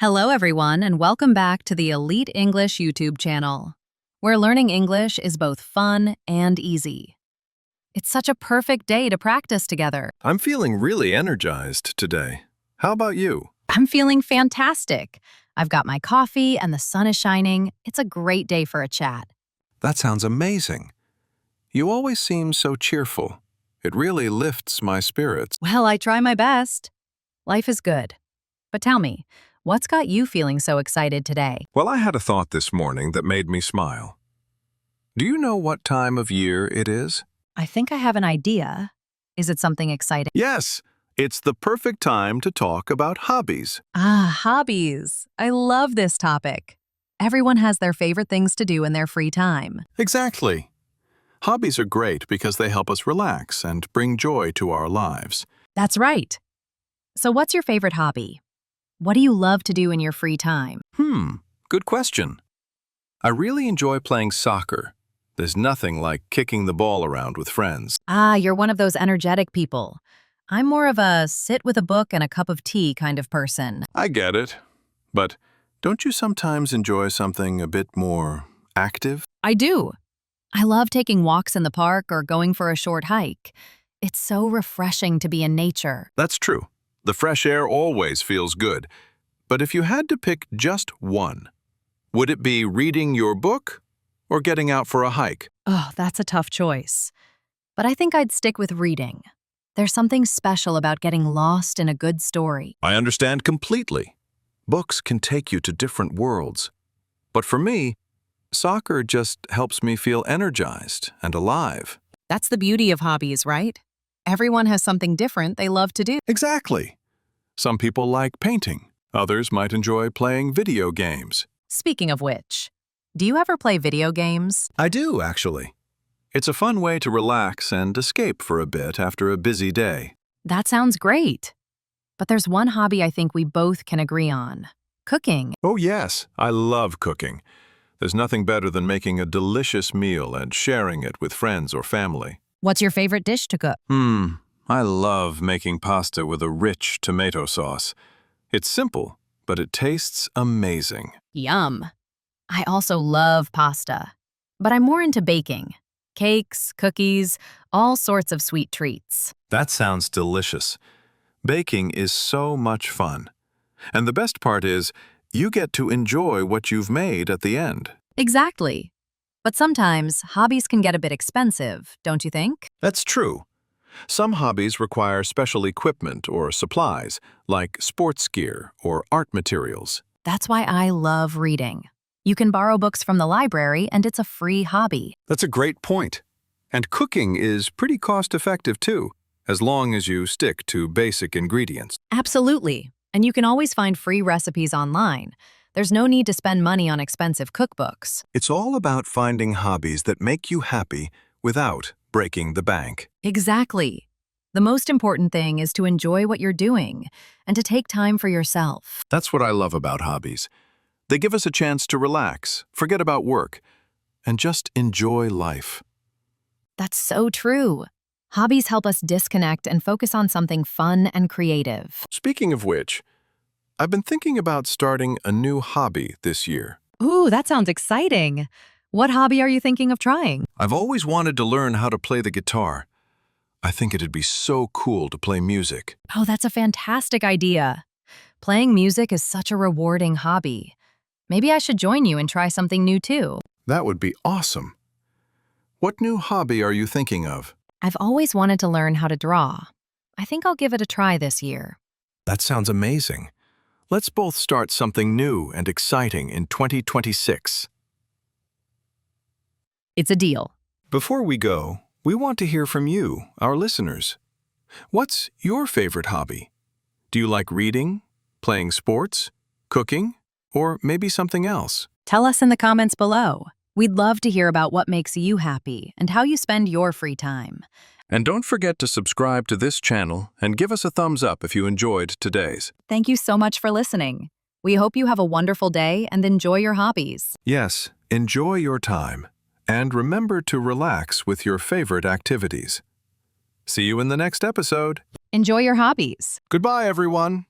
Hello, everyone, and welcome back to the Elite English YouTube channel, where learning English is both fun and easy. It's such a perfect day to practice together. I'm feeling really energized today. How about you? I'm feeling fantastic. I've got my coffee and the sun is shining. It's a great day for a chat. That sounds amazing. You always seem so cheerful. It really lifts my spirits. Well, I try my best. Life is good. But tell me, what's got you feeling so excited today? Well, I had a thought this morning that made me smile. Do you know what time of year it is? I think I have an idea. Is it something exciting? Yes, it's the perfect time to talk about hobbies. Hobbies. I love this topic. Everyone has their favorite things to do in their free time. Exactly. Hobbies are great because they help us relax and bring joy to our lives. That's right. So what's your favorite hobby? What do you love to do in your free time? Good question. I really enjoy playing soccer. There's nothing like kicking the ball around with friends. You're one of those energetic people. I'm more of a sit with a book and a cup of tea kind of person. I get it. But don't you sometimes enjoy something a bit more active? I do. I love taking walks in the park or going for a short hike. It's so refreshing to be in nature. That's true. The fresh air always feels good. But if you had to pick just one, would it be reading your book or getting out for a hike? Oh, that's a tough choice. But I think I'd stick with reading. There's something special about getting lost in a good story. I understand completely. Books can take you to different worlds. But for me, soccer just helps me feel energized and alive. That's the beauty of hobbies, right? Everyone has something different they love to do. Exactly. Some people like painting. Others might enjoy playing video games. Speaking of which, do you ever play video games? I do, actually. It's a fun way to relax and escape for a bit after a busy day. That sounds great. But there's one hobby I think we both can agree on. Cooking. Oh yes, I love cooking. There's nothing better than making a delicious meal and sharing it with friends or family. What's your favorite dish to cook? I love making pasta with a rich tomato sauce. It's simple, but it tastes amazing. Yum. I also love pasta. But I'm more into baking. Cakes, cookies, all sorts of sweet treats. That sounds delicious. Baking is so much fun. And the best part is, you get to enjoy what you've made at the end. Exactly. But sometimes hobbies can get a bit expensive, don't you think? That's true. Some hobbies require special equipment or supplies, like sports gear or art materials. That's why I love reading. You can borrow books from the library and it's a free hobby. That's a great point. And cooking is pretty cost-effective too, as long as you stick to basic ingredients. Absolutely. And you can always find free recipes online. There's no need to spend money on expensive cookbooks. It's all about finding hobbies that make you happy without breaking the bank. Exactly. The most important thing is to enjoy what you're doing and to take time for yourself. That's what I love about hobbies. They give us a chance to relax, forget about work, and just enjoy life. That's so true. Hobbies help us disconnect and focus on something fun and creative. Speaking of which, I've been thinking about starting a new hobby this year. Ooh, that sounds exciting. What hobby are you thinking of trying? I've always wanted to learn how to play the guitar. I think it'd be so cool to play music. Oh, that's a fantastic idea. Playing music is such a rewarding hobby. Maybe I should join you and try something new too. That would be awesome. What new hobby are you thinking of? I've always wanted to learn how to draw. I think I'll give it a try this year. That sounds amazing. Let's both start something new and exciting in 2026. It's a deal. Before we go, we want to hear from you, our listeners. What's your favorite hobby? Do you like reading, playing sports, cooking, or maybe something else? Tell us in the comments below. We'd love to hear about what makes you happy and how you spend your free time. And don't forget to subscribe to this channel and give us a thumbs up if you enjoyed today's. Thank you so much for listening. We hope you have a wonderful day and enjoy your hobbies. Yes, enjoy your time. And remember to relax with your favorite activities. See you in the next episode. Enjoy your hobbies. Goodbye, everyone.